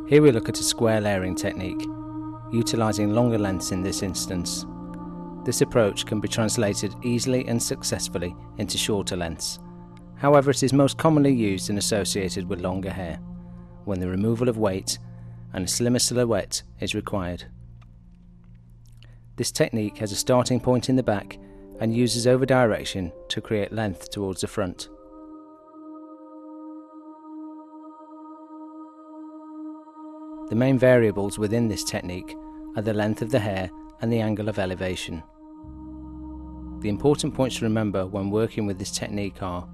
Here we look at a square layering technique, utilising longer lengths in this instance. This approach can be translated easily and successfully into shorter lengths. However, it is most commonly used and associated with longer hair, when the removal of weight and a slimmer silhouette is required. This technique has a starting point in the back and uses over direction to create length towards the front. The main variables within this technique are the length of the hair and the angle of elevation. The important points to remember when working with this technique are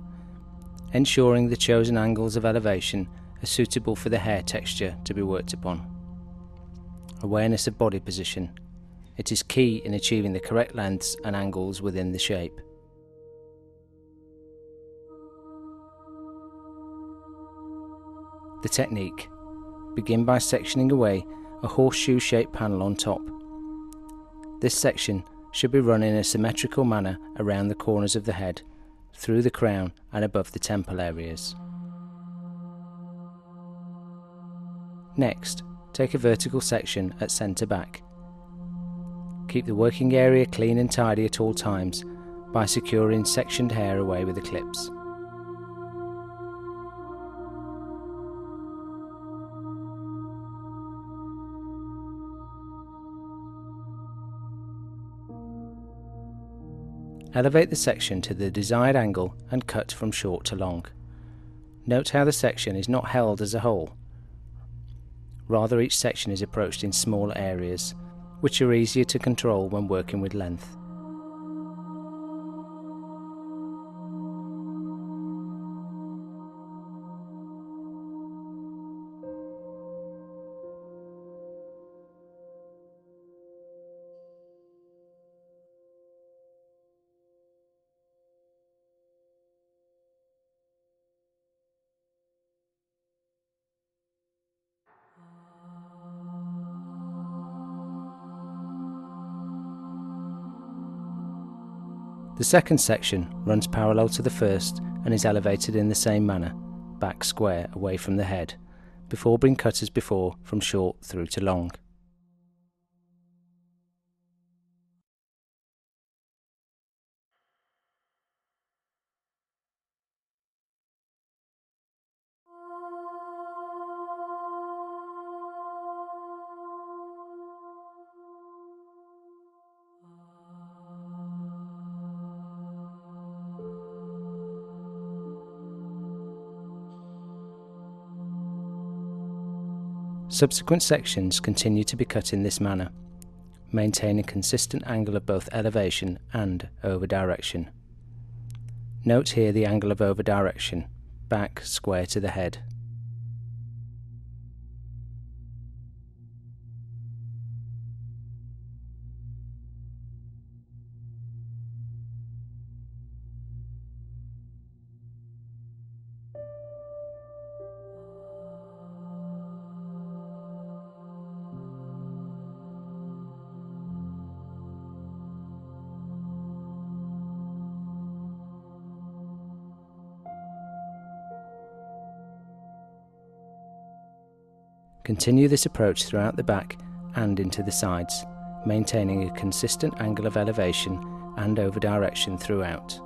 ensuring the chosen angles of elevation are suitable for the hair texture to be worked upon. Awareness of body position. It is key in achieving the correct lengths and angles within the shape. The technique. Begin by sectioning away a horseshoe-shaped panel on top. This section should be run in a symmetrical manner around the corners of the head, through the crown and above the temple areas. Next, take a vertical section at centre back. Keep the working area clean and tidy at all times by securing sectioned hair away with the clips. Elevate the section to the desired angle and cut from short to long. Note how the section is not held as a whole. Rather, each section is approached in smaller areas, which are easier to control when working with length. The second section runs parallel to the first and is elevated in the same manner, back square away from the head, before being cut as before from short through to long. Subsequent sections continue to be cut in this manner, maintaining a consistent angle of both elevation and over direction. Note here the angle of over direction, back square to the head. Continue this approach throughout the back and into the sides, maintaining a consistent angle of elevation and over direction throughout.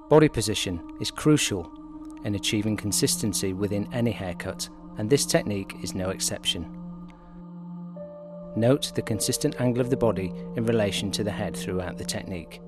Body position is crucial in achieving consistency within any haircut, and this technique is no exception. Note the consistent angle of the body in relation to the head throughout the technique.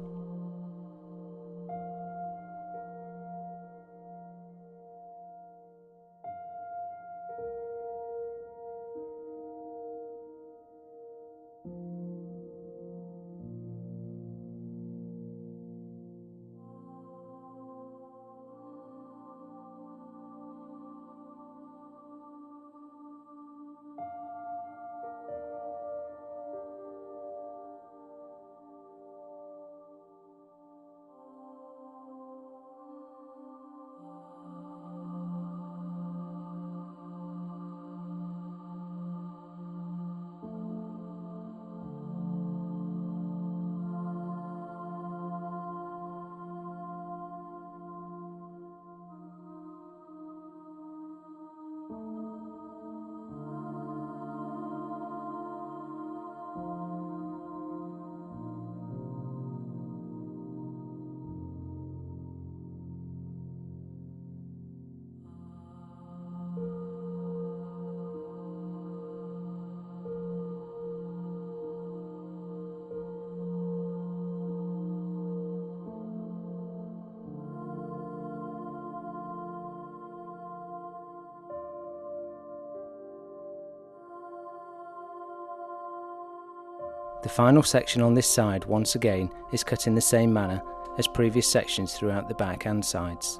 The final section on this side once again is cut in the same manner as previous sections throughout the back and sides.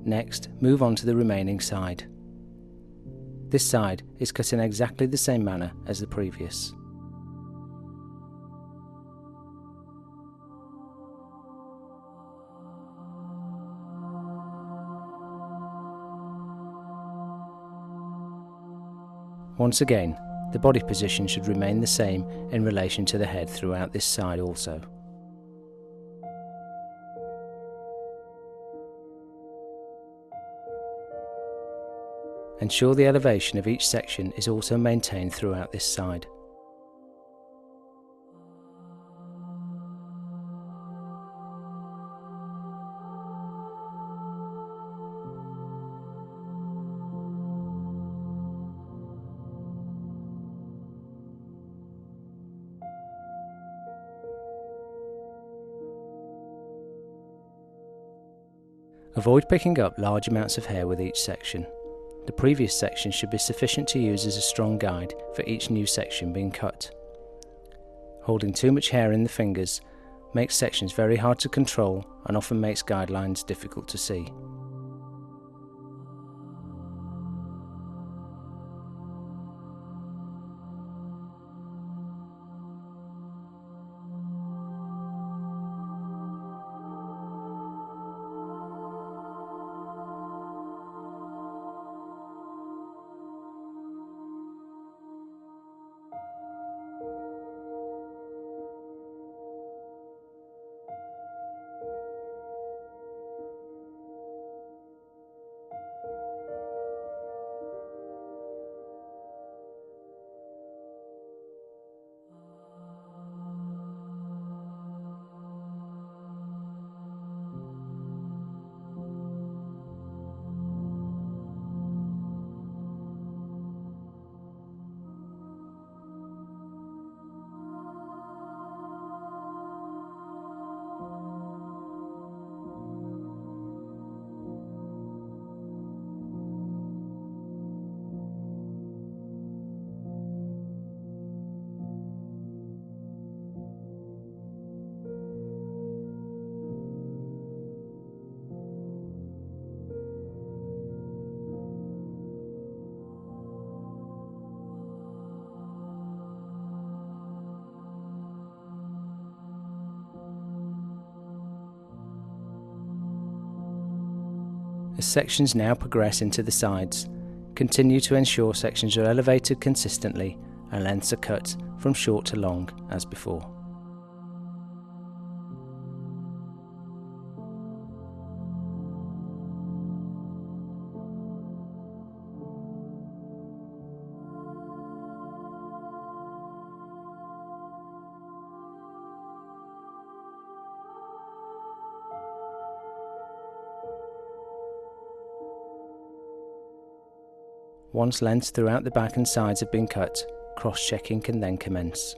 Next, move on to the remaining side. This side is cut in exactly the same manner as the previous. Once again, the body position should remain the same in relation to the head throughout this side also. Ensure the elevation of each section is also maintained throughout this side. Avoid picking up large amounts of hair with each section. The previous section should be sufficient to use as a strong guide for each new section being cut. Holding too much hair in the fingers makes sections very hard to control and often makes guidelines difficult to see. As sections now progress into the sides, continue to ensure sections are elevated consistently and lengths are cut from short to long as before. Once lengths throughout the back and sides have been cut, cross-checking can then commence.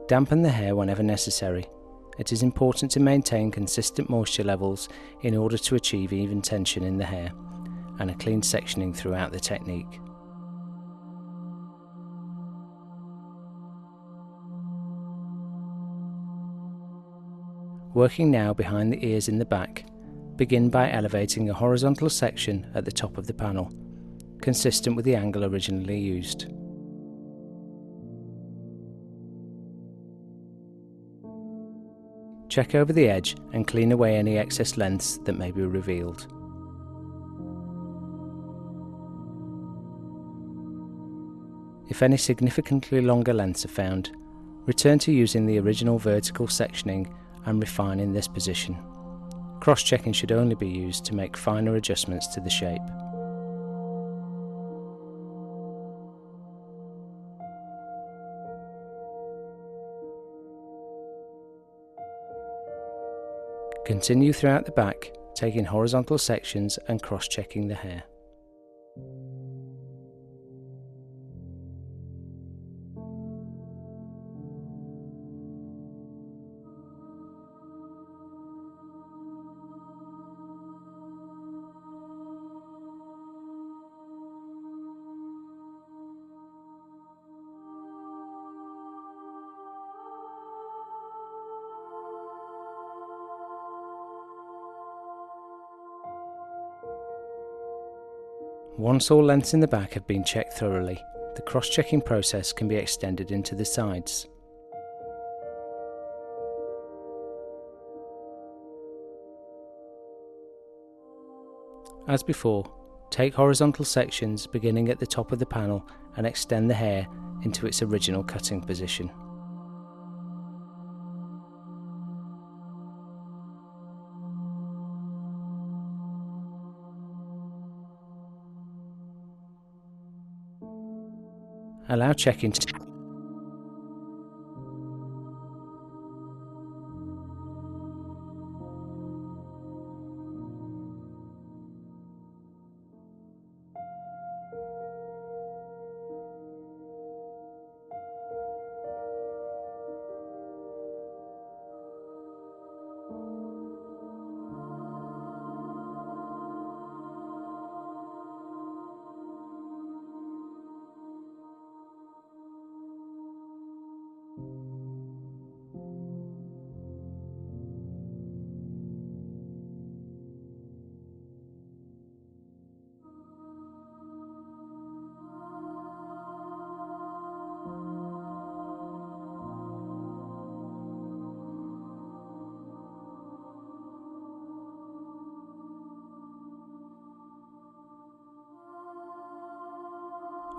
Dampen the hair whenever necessary. It is important to maintain consistent moisture levels in order to achieve even tension in the hair and a clean sectioning throughout the technique. Working now behind the ears in the back, begin by elevating a horizontal section at the top of the panel, consistent with the angle originally used. Check over the edge and clean away any excess lengths that may be revealed. If any significantly longer lengths are found, return to using the original vertical sectioning and refine in this position. Cross-checking should only be used to make finer adjustments to the shape. Continue throughout the back, taking horizontal sections and cross-checking the hair. Once all lengths in the back have been checked thoroughly, the cross-checking process can be extended into the sides. As before, take horizontal sections beginning at the top of the panel and extend the hair into its original cutting position. Allow checking to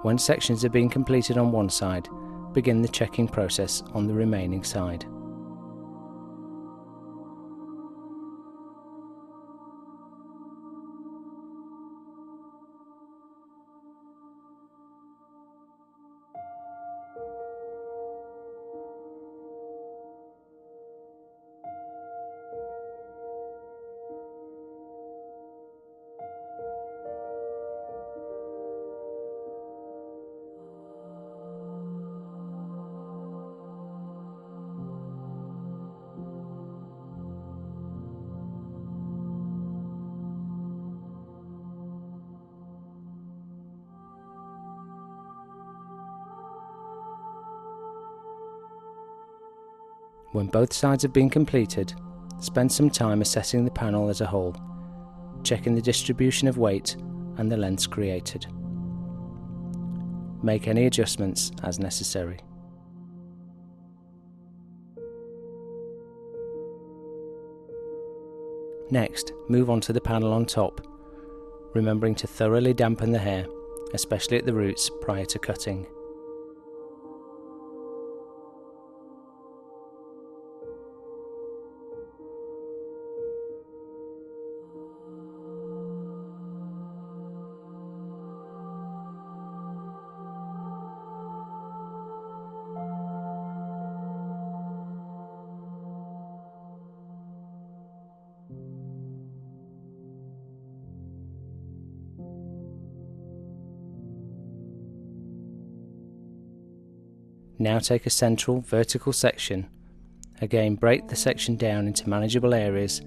When sections have been completed on one side, begin the checking process on the remaining side. When both sides have been completed, spend some time assessing the panel as a whole, checking the distribution of weight and the lengths created. Make any adjustments as necessary. Next, move on to the panel on top, remembering to thoroughly dampen the hair, especially at the roots prior to cutting. Now take a central vertical section. Again, break the section down into manageable areas